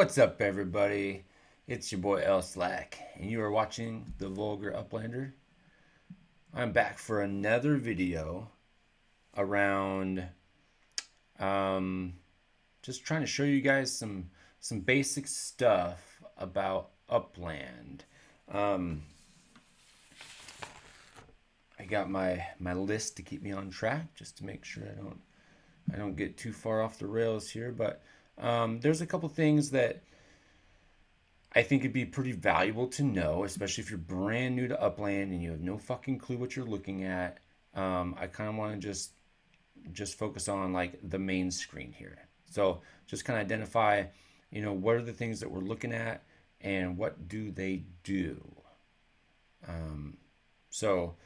What's up, everybody? It's your boy L Slack, and you are watching the Vulgar Uplander. I'm back for another video around um, just trying to show you guys some basic stuff about Upland. Um, I got my list to keep me on track, just to make sure I don't get too far off the rails here. But there's a couple things that I think it'd be pretty valuable to know, especially if you're brand new to Upland and you have no fucking clue what you're looking at. I kind of want to just focus on like the main screen here. So just kind of identify, what are the things that we're looking at and what do they do. Um, so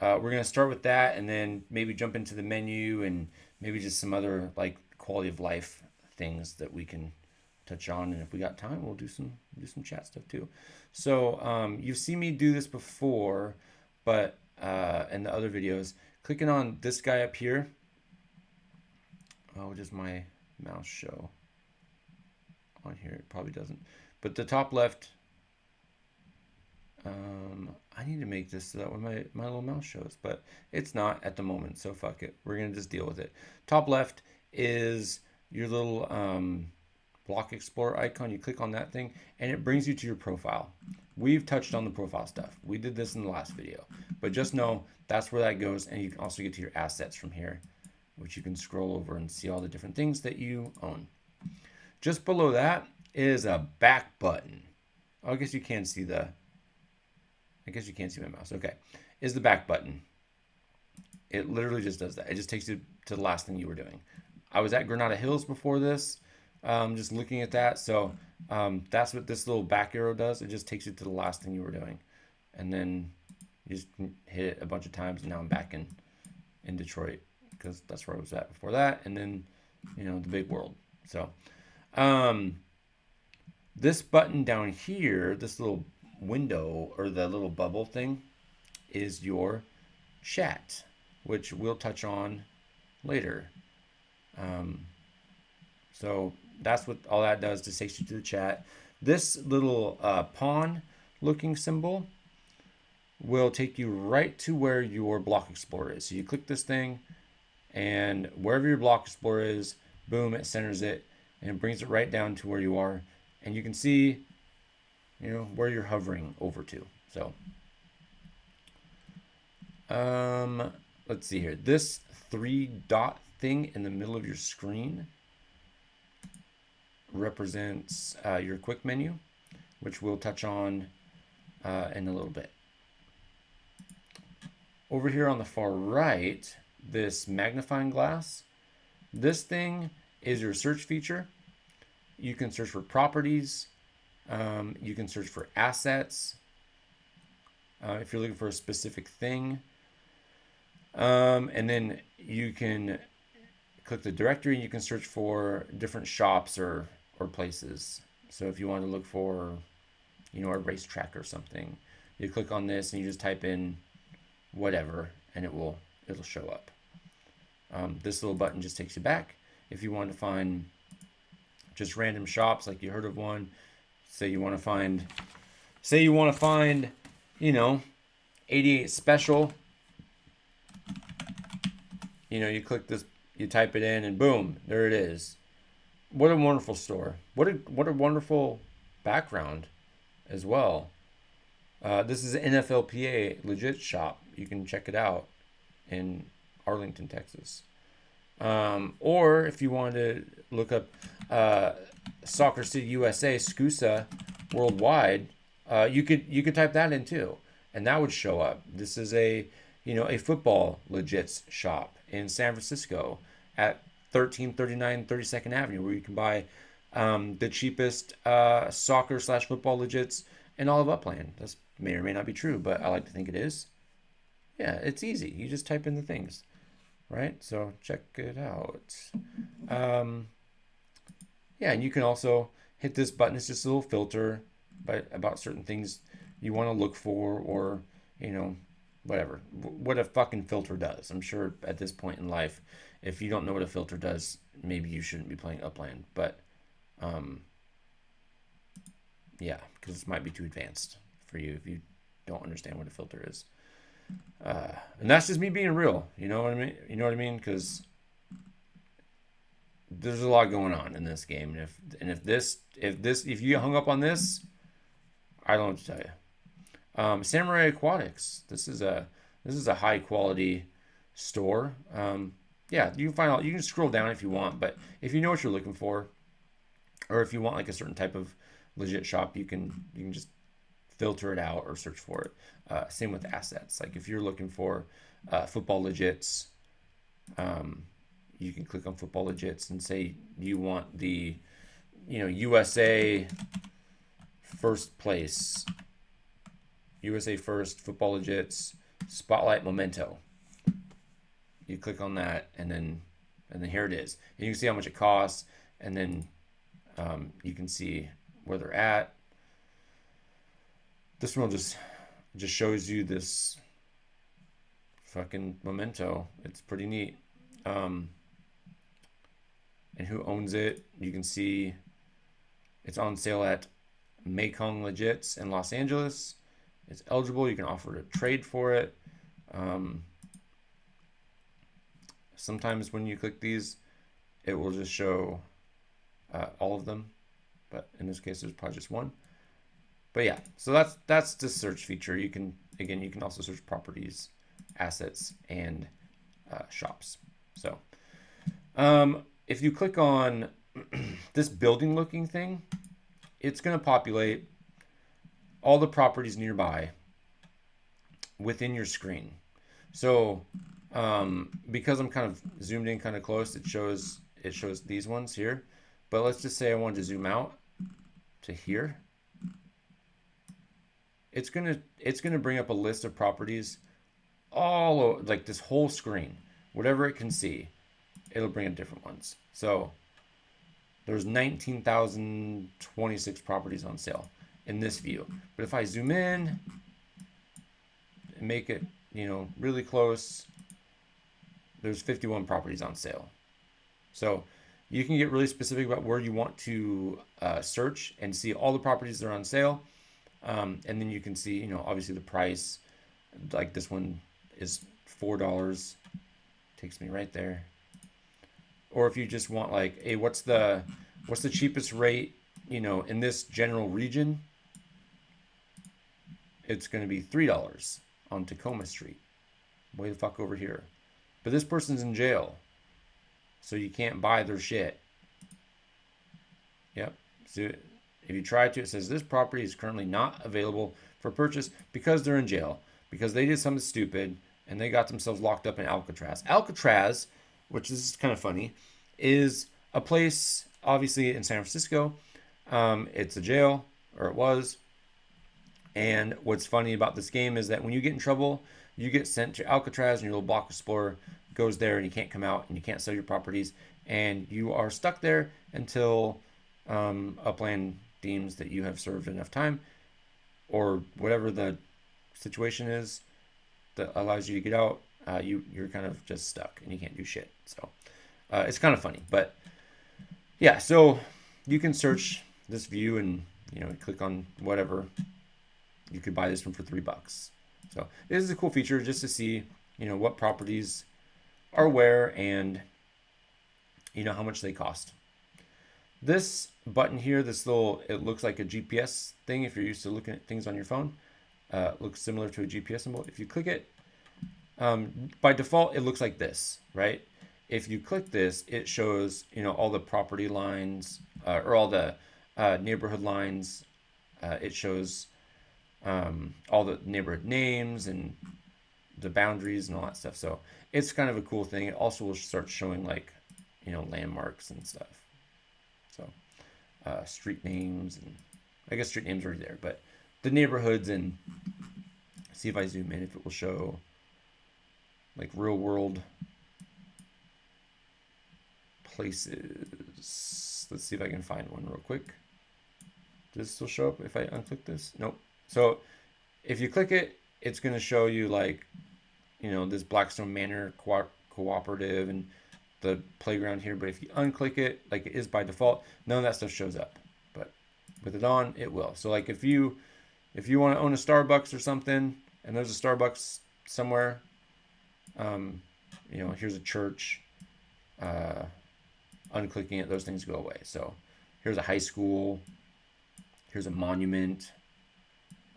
we're gonna start with that, and then maybe jump into the menu and maybe just some other like quality of life things that we can touch on. And if we got time, we'll do some chat stuff too. So you've seen me do this before, but in the other videos, clicking on this guy up here. Oh, does my mouse show on here? It probably doesn't. But the top left, I need to make this so that way my little mouse shows, but it's not at the moment, so fuck it. We're gonna just deal with it. Top left is your little block explorer icon. You click on that thing and it brings you to your profile. We've touched on the profile stuff. We did this in the last video, but just know that's where that goes. And you can also get to your assets from here, which you can scroll over and see all the different things that you own. Just below that is a back button. Oh, I guess you can't see my mouse. Okay. Is the back button. It literally just does that. It just takes you to the last thing you were doing. I was at Granada Hills before this, just looking at that. So that's what this little back arrow does. It just takes you to the last thing you were doing. And then you just hit it a bunch of times. And now I'm back in Detroit because that's where I was at before that. And then, the big world. So this button down here, this little window or the little bubble thing, is your chat, which we'll touch on later. So that's what all that does, to takes you to the chat. This little pawn looking symbol will take you right to where your block explorer is. So you click this thing, and wherever your block explorer is, boom, it centers it and it brings it right down to where you are, and you can see where you're hovering over to. So let's see here. This 3-dot thing in the middle of your screen represents your quick menu, which we'll touch on in a little bit. Over here on the far right, this magnifying glass, this thing is your search feature. You can search for properties. You can search for assets if you're looking for a specific thing. And then you can click the directory and you can search for different shops or places. So if you want to look for, a racetrack or something, you click on this and you just type in whatever and it'll show up. This little button just takes you back. If you want to find just random shops, like you heard of one, say you want to find 88 special, you click this, you type it in, and boom, there it is. What a wonderful store. What a wonderful background as well. This is an NFLPA legit shop. You can check it out in Arlington, Texas. Or if you wanted to look up Soccer City USA, SCUSA worldwide, you could type that in too, and that would show up. This is a football legits shop in San Francisco at 1339 32nd Avenue, where you can buy the cheapest soccer/football legits in all of Upland. That may or may not be true, but I like to think it is. Yeah, it's easy. You just type in the things, right? So check it out. Yeah, and you can also hit this button. It's just a little filter about certain things you want to look for, or whatever. What a fucking filter does. I'm sure at this point in life, if you don't know what a filter does, maybe you shouldn't be playing Upland. But Yeah, because this might be too advanced for you if you don't understand what a filter is. And that's just me being real. You know what I mean? You know what I mean? Because there's a lot going on in this game, and if you hung up on this, I don't know what to tell you. Samurai Aquatics. This is a high quality store. Yeah, you can find out. You can scroll down if you want, but if you know what you're looking for, or if you want like a certain type of legit shop, you can just filter it out or search for it. Same with assets. Like if you're looking for football legits, um, you can click on football legits and say you want the USA first place, USA first football legits spotlight memento. You click on that and then here it is. And you can see how much it costs, and then you can see where they're at. This one just shows you this fucking memento. It's pretty neat. And who owns it? You can see it's on sale at Mekong Legits in Los Angeles. It's eligible. You can offer to trade for it. Sometimes when you click these, it will just show all of them, but in this case, there's probably just one. But yeah, so that's the search feature. You can also search properties, assets, and shops. So if you click on this building looking thing, it's going to populate all the properties nearby within your screen. So because I'm kind of zoomed in kind of close, it shows these ones here. But let's just say I wanted to zoom out to here. It's gonna bring up a list of properties all over, like this whole screen. Whatever it can see, it'll bring up different ones. So there's 19,026 properties on sale in this view. But if I zoom in and make it, really close, there's 51 properties on sale. So you can get really specific about where you want to search and see all the properties that are on sale. And then you can see, obviously the price, like this one is $4. Takes me right there. Or if you just want like, hey, what's the cheapest rate, in this general region? It's going to be $3 on Tacoma Street. Way the fuck over here. But this person's in jail, so you can't buy their shit. Yep. So if you try to, it says this property is currently not available for purchase because they're in jail, because they did something stupid and they got themselves locked up in Alcatraz. Alcatraz, which is kind of funny, is a place obviously in San Francisco. It's a jail, or it was. And what's funny about this game is that when you get in trouble, you get sent to Alcatraz, and your little block explorer goes there, and you can't come out, and you can't sell your properties, and you are stuck there until Upland deems that you have served enough time, or whatever the situation is that allows you to get out. You're kind of just stuck, and you can't do shit. So it's kind of funny, but yeah. So you can search this view, and click on whatever. You could buy this one for $3. So this is a cool feature just to see, what properties are where and, how much they cost. This button here, it looks like a GPS thing if you're used to looking at things on your phone. Looks similar to a GPS symbol. If you click it, by default, it looks like this, right? If you click this, it shows, all the property lines or all the neighborhood lines. It shows all the neighborhood names and the boundaries and all that stuff. So it's kind of a cool thing. It also will start showing like, landmarks and stuff. So street names, and I guess street names are already there, but the neighborhoods, and see if I zoom in, if it will show like real world places. Let's see if I can find one real quick. Does this still show up if I unclick this? Nope. So if you click it, it's going to show you like, this Blackstone Manor cooperative and the playground here. But if you unclick it, like it is by default, none of that stuff shows up. But With it on, it will. So like if you want to own a Starbucks or something, and there's a Starbucks somewhere, um, here's a church. Uh, unclicking it, those things go away. So here's a high school. Here's a monument.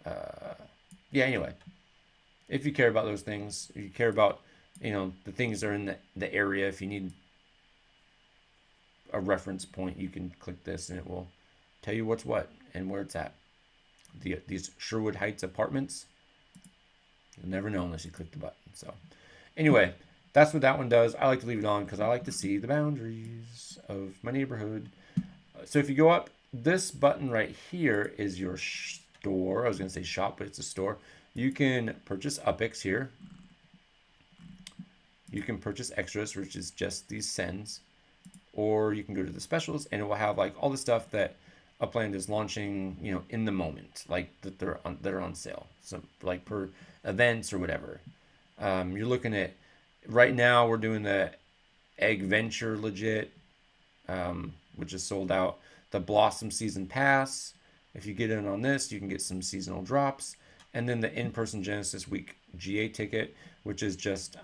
Yeah. Anyway, if you care about those things, if you care about the things that are in the area, if you need a reference point, you can click this and it will tell you what's what and where it's at. These Sherwood Heights apartments, you'll never know unless you click the button. So anyway, that's what that one does. I like to leave it on because I like to see the boundaries of my neighborhood. So if you go up, this button right here is your store. I was going to say shop, but it's a store. You can purchase UPix here. You can purchase extras, which is just these sends. Or you can go to the specials and it will have like all the stuff that Upland is launching, in the moment, like that they're on sale. So like per events or whatever. You're looking at right now we're doing the Egg Venture legit, which is sold out. The Blossom Season Pass. If you get in on this, you can get some seasonal drops. And then the in-person Genesis Week GA ticket, which is just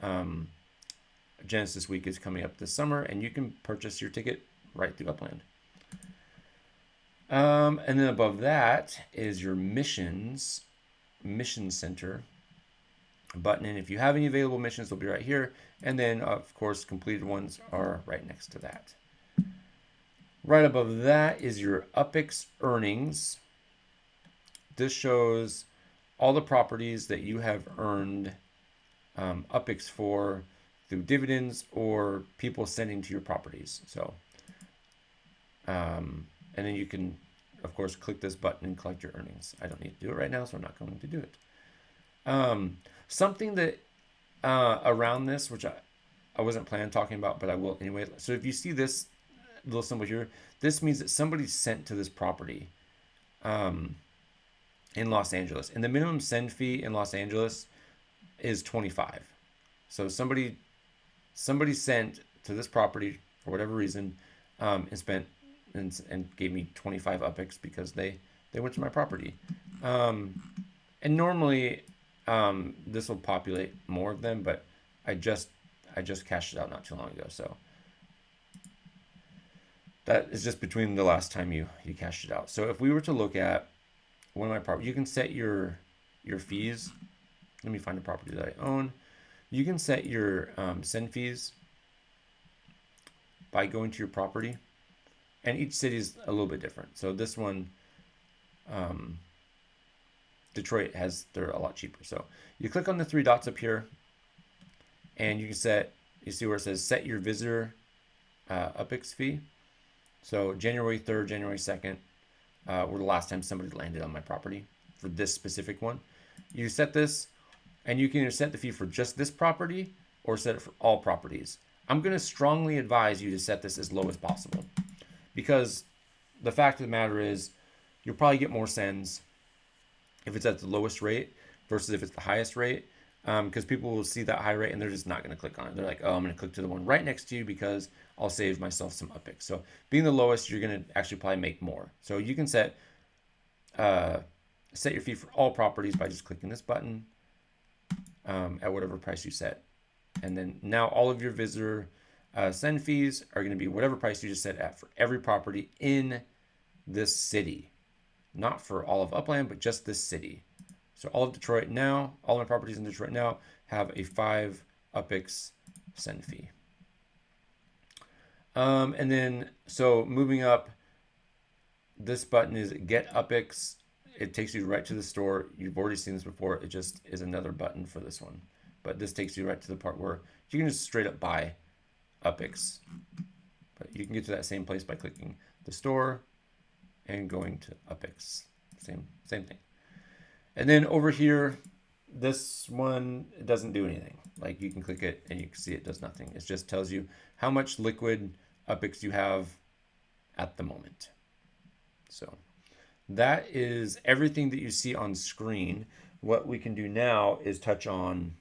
Genesis Week is coming up this summer, and you can purchase your ticket right through Upland. And then above that is your mission center button. And if you have any available missions, they'll be right here. And then, of course, completed ones are right next to that. Right above that is your UPix earnings. This shows all the properties that you have earned UPix for through dividends or people sending to your properties. So, and then you can, of course, click this button and collect your earnings. I don't need to do it right now, so I'm not going to do it. Something that around this, which I wasn't planning on talking about, but I will anyway. So if you see this little symbol here, this means that somebody sent to this property in Los Angeles. And the minimum send fee in Los Angeles is $25. So somebody sent to this property for whatever reason and spent and gave me 25 UPix because they went to my property. And normally this will populate more of them, but I just cashed it out not too long ago. So that is just between the last time you cashed it out. So if we were to look at one of my properties, you can set your fees. Let me find a property that I own. You can set your send fees by going to your property, and each city is a little bit different. So this one, Detroit they're a lot cheaper. So you click on the three dots up here, and you can set. You see where it says set your visitor UPix fee. So January 3rd, January 2nd were the last time somebody landed on my property for this specific one. You set this, and you can either set the fee for just this property or set it for all properties. I'm going to strongly advise you to set this as low as possible because the fact of the matter is you'll probably get more sends if it's at the lowest rate versus if it's the highest rate, because people will see that high rate and they're just not going to click on it. They're like, oh, I'm going to click to the one right next to you because I'll save myself some UPix. So being the lowest, you're going to actually probably make more. So you can set your fee for all properties by just clicking this button at whatever price you set. And then now all of your visitor send fees are going to be whatever price you just set at for every property in this city. Not for all of Upland, but just this city. So all of Detroit now, all my properties in Detroit now have a 5 UPix send fee. And then, so moving up, this button is Get UPix. It takes you right to the store. You've already seen this before. It just is another button for this one. But this takes you right to the part where you can just straight up buy UPix. But you can get to that same place by clicking the store and going to UPix. Same thing. And then over here, this one, it doesn't do anything. Like you can click it and you can see it does nothing. It just tells you how much liquid UPix you have at the moment. So that is everything that you see on screen. What we can do now is touch on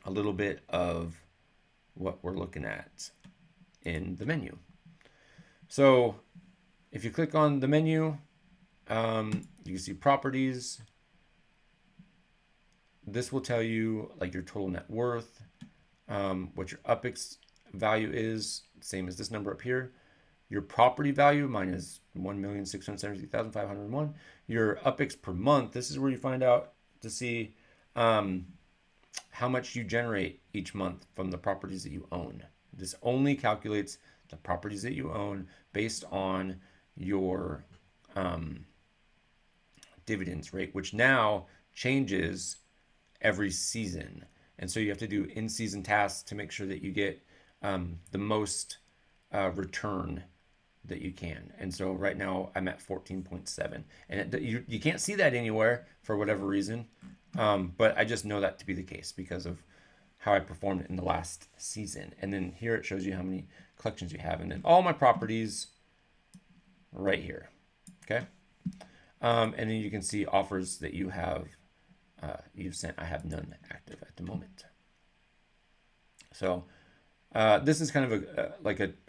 a little bit of what we're looking at in the menu. So If you click on the menu, you can see properties. This will tell you like your total net worth, what your UPX value is, same as this number up here. Your property value, mine is 1,673,501. Your UPX per month, this is where you find out to see how much you generate each month from the properties that you own. This only calculates the properties that you own based on your dividends rate, which now changes every season. And so you have to do in-season tasks to make sure that you get the most return that you can. And so right now I'm at 14.7, and you can't see that anywhere for whatever reason. But I just know that to be the case because of how I performed in the last season. And then here it shows you how many collections you have, and then all my properties right here. Okay. And then you can see offers that you have you've sent. I have none active at the moment. So this is kind of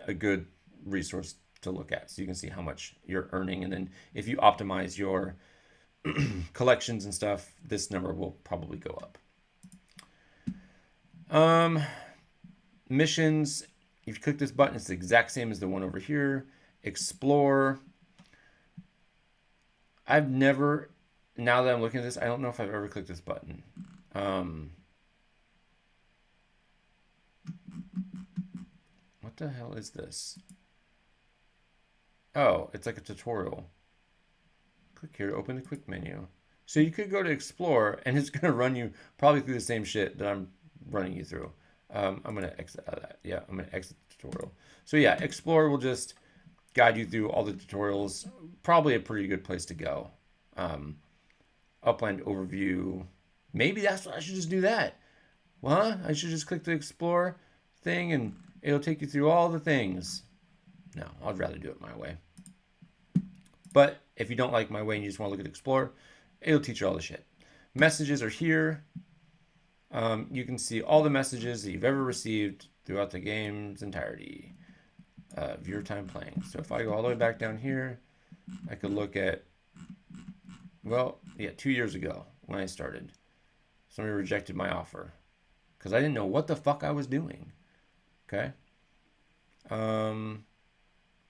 a good resource to look at, so you can see how much you're earning, and then if you optimize your collections and stuff, this number will probably go up. Missions, if you click this button, it's the exact same as the one over here. Explore. I've never, now that I'm looking at this, I don't know if I've ever clicked this button. What the hell is this? Oh, it's like a tutorial. Click here to open the quick menu. So you could go to explore, and it's going to run you probably through the same shit that I'm running you through. I'm going to exit out of that. Yeah, I'm going to exit the tutorial. So yeah, explore will just guide you through all the tutorials. Probably a pretty good place to go. Upland overview. Maybe that's what I should just do that. Well, I should just click the explore thing and it'll take you through all the things. No, I'd rather do it my way. But if you don't like my way and you just want to look at explore, it'll teach you all the shit. Messages are here. You can see all the messages that you've ever received throughout the game's entirety of your time playing. So if I go all the way back down here, I could look at, well, yeah, 2 years ago when I started, somebody rejected my offer because I didn't know what the fuck I was doing. Okay.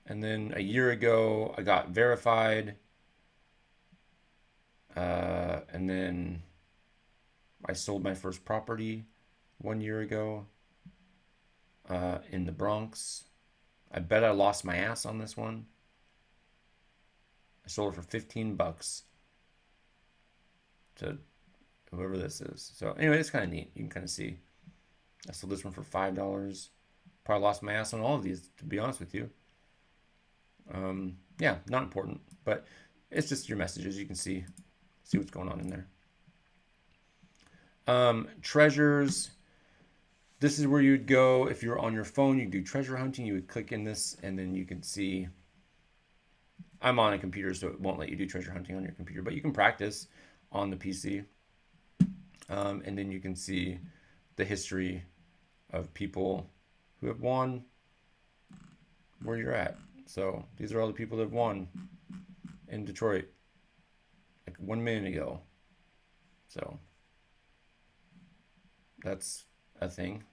And then a year ago, I got verified. And then I sold my first property 1 year ago in the Bronx. I bet I lost my ass on this one. I sold it for $15 to whoever this is. So anyway, it's kind of neat. You can kind of see. I sold this one for $5. Probably lost my ass on all of these, to be honest with you. Yeah, not important, but it's just your messages. You can see what's going on in there. Treasures. This is where you'd go if you're on your phone. You do treasure hunting. You would click in this, and then you can see. I'm on a computer, so it won't let you do treasure hunting on your computer, but you can practice on the PC. And then you can see the history of people who have won where you're at. So these are all the people that have won in Detroit like 1 minute ago. So that's a thing.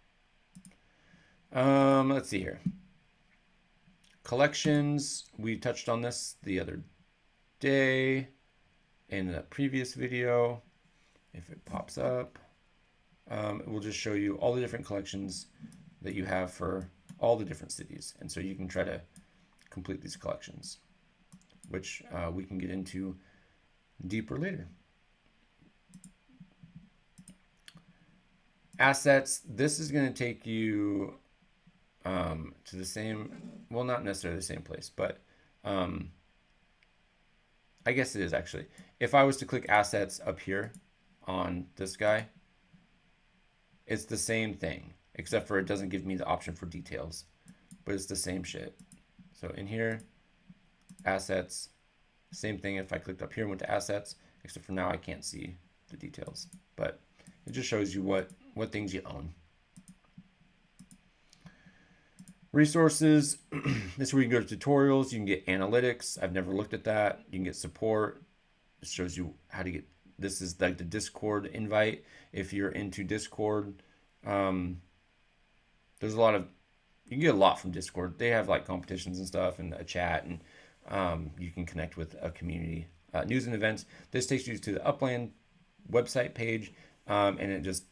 Let's see here. Collections. We touched on this the other day in the previous video. If it pops up, it will just show you all the different collections that you have for all the different cities. And so you can try to complete these collections, which we can get into deeper later. Assets. This is going to take you to the same, well, not necessarily the same place, but I guess it is actually. If I was to click assets up here on this guy, it's the same thing, except for it doesn't give me the option for details, but it's the same shit. So in here, assets, same thing. If I clicked up here and went to assets, except for now I can't see the details, but it just shows you what things you own. Resources, this is where you can go to tutorials. You can get analytics. I've never looked at that. You can get support. It shows you how to get, this is like the Discord invite. If you're into Discord, there's a lot of, you can get a lot from Discord. They have like competitions and stuff and a chat, and you can connect with a community. News and events. This takes you to the Upland website page, and it just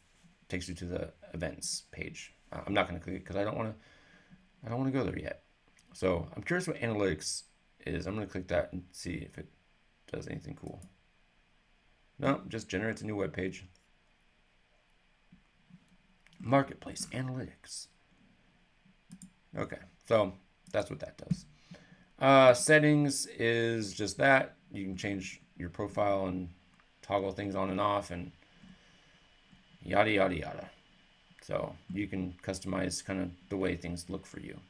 takes you to the events page. I'm not going to click it because I don't want to go there yet. So I'm curious what analytics is. I'm going to click that and see if it does anything cool. No, just generates a new web page. Marketplace analytics. Okay, so that's what that does. Settings is just that. You can change your profile and toggle things on and off and yada, yada, yada. So you can customize kind of the way things look for you.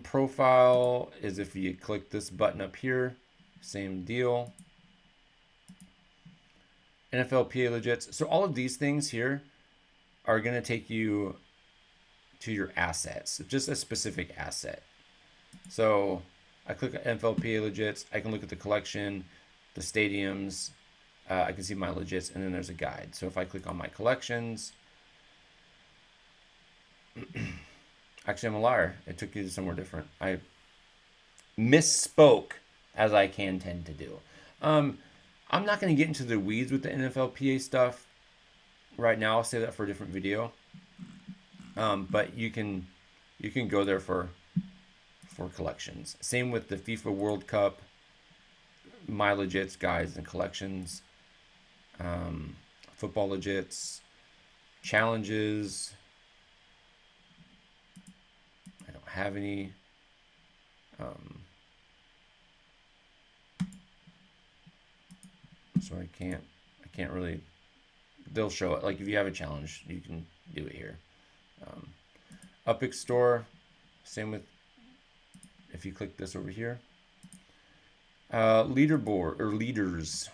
Profile is if you click this button up here, same deal. NFL PA legits. So all of these things here are going to take you to your assets, just a specific asset. So I click on NFL PA legits. I can look at the collection, the stadiums. I can see my legits, and then there's a guide. So if I click on my collections, actually I'm a liar. It took you to somewhere different. I misspoke, as I can tend to do. I'm not going to get into the weeds with the NFLPA stuff right now. I'll save that for a different video. But you can go there for collections. Same with the FIFA World Cup, my legits, guides, and collections. Football legits, challenges. I don't have any. So I can't really, they'll show it. Like if you have a challenge, you can do it here. Upix store, same with, if you click this over here. Leaderboard or leaders.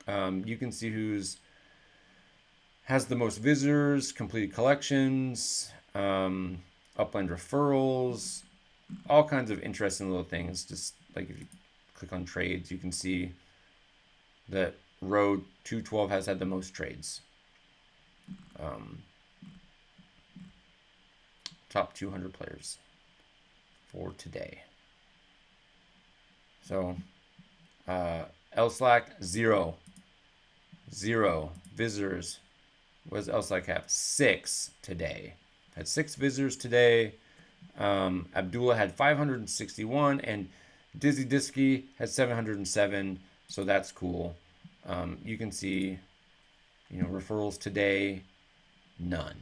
You can see who's has the most visitors, completed collections, Upland referrals, all kinds of interesting little things. Just like if you click on trades, you can see that row 212 has had the most trades. Top 200 players for today. So LSlack 0 visitors. What does LSlack have? 6 today. Had 6 visitors today. Abdullah had 561, and Dizzy Disky had 707. So that's cool. You can see, referrals today, none.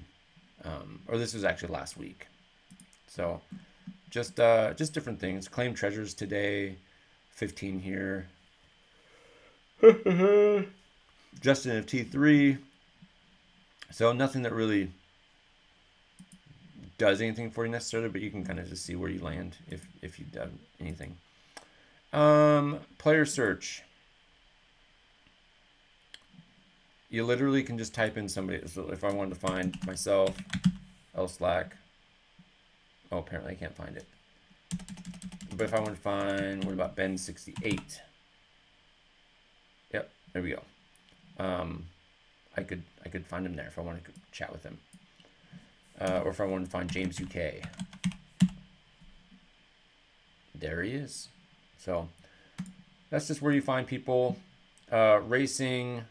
Or this was actually last week. So just different things. Claim treasures today, 15 here. Justin of T3. So nothing that really does anything for you necessarily, but you can kind of just see where you land if you've done anything. Player search. You literally can just type in somebody. So if I wanted to find myself, LSlack. Oh, apparently I can't find it. But if I want to find, what about Ben68? Yep, there we go. I could find him there if I wanted to chat with him. Or if I wanted to find James UK. There he is. So that's just where you find people. Racing.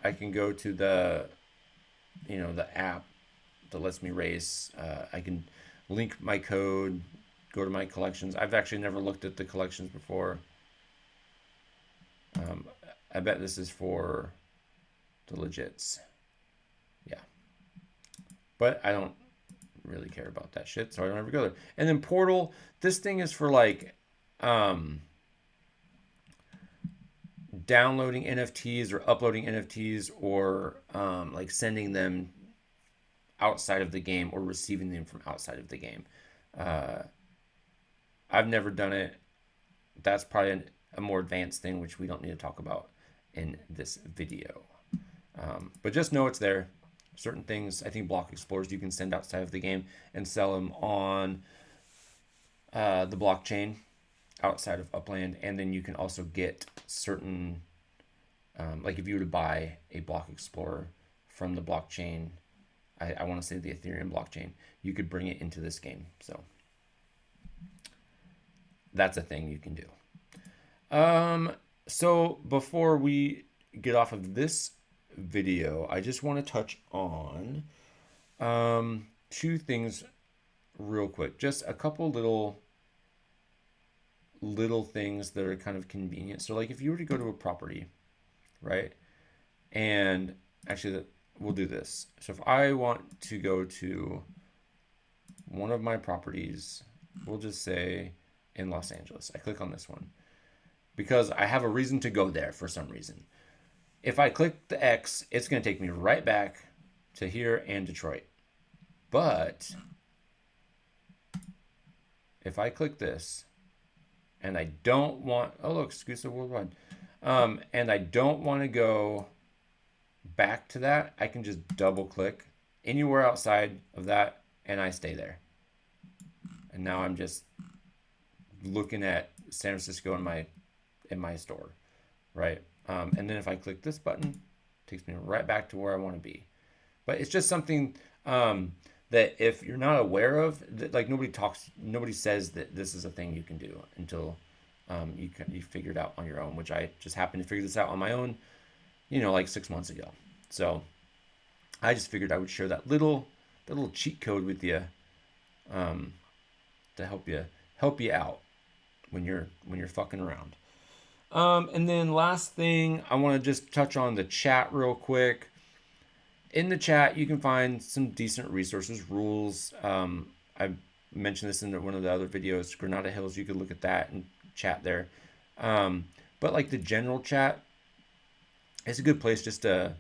I can go to the app that lets me race. I can link my code, go to my collections. I've actually never looked at the collections before. I bet this is for the legits. Yeah. But I don't really care about that shit, so I don't ever go there. And then Portal, this thing is for like downloading NFTs or uploading NFTs or like sending them outside of the game or receiving them from outside of the game. I've never done it. That's probably a more advanced thing, which we don't need to talk about in this video. But just know it's there. certain things. I think block explorers you can send outside of the game and sell them on the blockchain outside of Upland, and then you can also get certain, like if you were to buy a block explorer from the blockchain, I want to say the Ethereum blockchain, you could bring it into this game. So that's a thing you can do. So before we get off of this video, I just want to touch on two things real quick. Just a couple little things that are kind of convenient. So like if you were to go to a property, right? And actually we'll do this. So if I want to go to one of my properties, we'll just say in Los Angeles. I click on this one because I have a reason to go there for some reason. If I click the X, it's going to take me right back to here and Detroit. But if I click this and I don't want, oh look, exclusive worldwide, and I don't want to go back to that, I can just double click anywhere outside of that and I stay there. And now I'm just looking at San Francisco in my store, right? And then if I click this button, it takes me right back to where I want to be. But it's just something that if you're not aware of, that, like nobody says that this is a thing you can do until you figure it out on your own, which I just happened to figure this out on my own, like 6 months ago. So I just figured I would share that little cheat code with you to help you out when you're fucking around. And then last thing, I want to just touch on the chat real quick. In the chat, you can find some decent resources, rules. I mentioned this in one of the other videos, Granada Hills. You could look at that and chat there. But like the general chat, it's a good place just to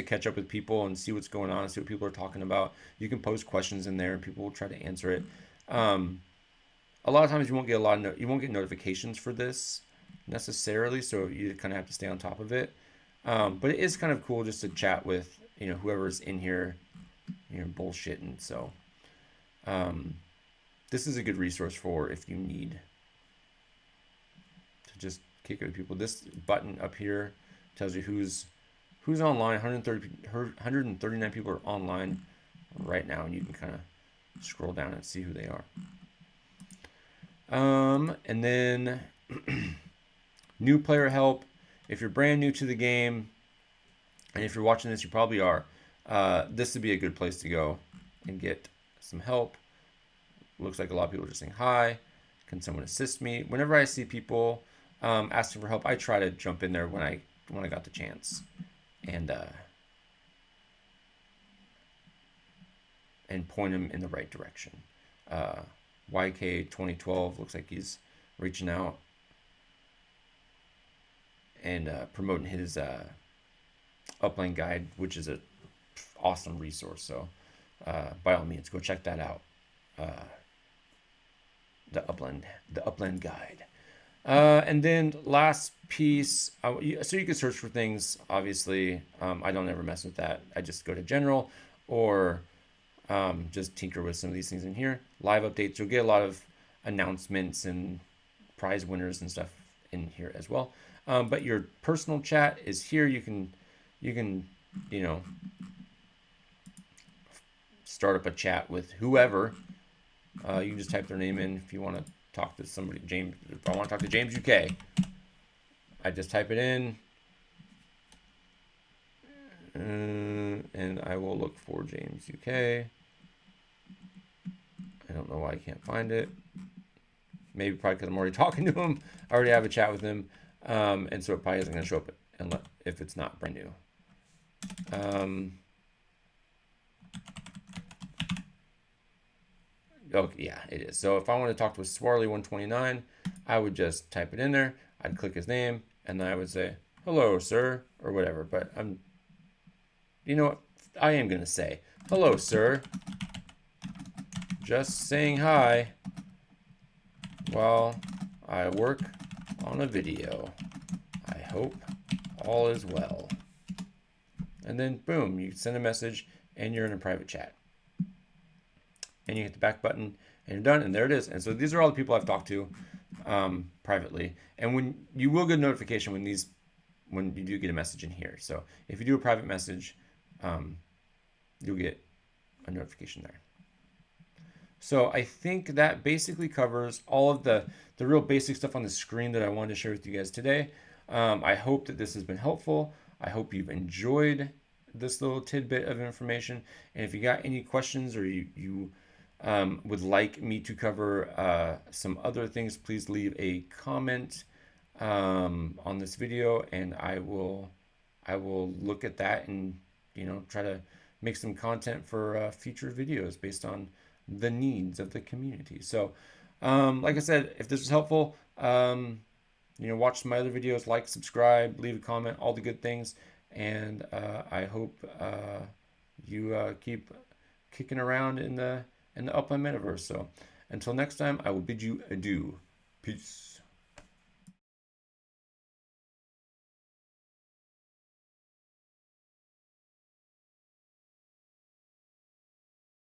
catch up with people and see what's going on and see what people are talking about. You can post questions in there and people will try to answer it. A lot of times you won't get notifications for this necessarily, so you kind of have to stay on top of it. But it is kind of cool just to chat with whoever's in here, bullshitting. So this is a good resource for if you need to just kick it with people. This button up here tells you who's online. 139 people are online right now, and you can kind of scroll down and see who they are. And then new player help. If you're brand new to the game, and if you're watching this, you probably are, this would be a good place to go and get some help. Looks like a lot of people are just saying hi. Can someone assist me? Whenever I see people asking for help, I try to jump in there when I got the chance, and point them in the right direction. YK 2012 looks like he's reaching out and promoting his Upland guide, which is an awesome resource. So by all means, go check that out. The Upland guide. And then last piece, so you can search for things. Obviously, I don't ever mess with that. I just go to general or just tinker with some of these things in here. Live updates, you'll get a lot of announcements and prize winners and stuff in here as well. But your personal chat is here. You can start up a chat with whoever. You can just type their name in if you want to talk to somebody. James, if I want to talk to James UK, I just type it in, and I will look for James UK. I don't know why I can't find it. Maybe probably because I'm already talking to him. I already have a chat with him, and so it probably isn't going to show up if it's not brand new. Okay, yeah, it is. So if I want to talk to a Swarley129, I would just type it in there. I'd click his name, and then I would say, hello, sir, or whatever. But you know what? I am going to say, hello, sir. Just saying hi while I work on a video. I hope all is well. And then, boom, you send a message, and you're in a private chat. And you hit the back button and you're done, and there it is. And so these are all the people I've talked to privately. And when you will get a notification when you do get a message in here. So if you do a private message, you'll get a notification there. So I think that basically covers all of the real basic stuff on the screen that I wanted to share with you guys today. I hope that this has been helpful. I hope you've enjoyed this little tidbit of information. And if you got any questions or you would like me to cover some other things, please leave a comment on this video, and I will look at that and try to make some content for future videos based on the needs of the community. So like I said, if this was helpful, watch my other videos, like, subscribe, leave a comment, all the good things. And I hope you keep kicking around in the Upland metaverse. So until next time, I will bid you adieu. Peace.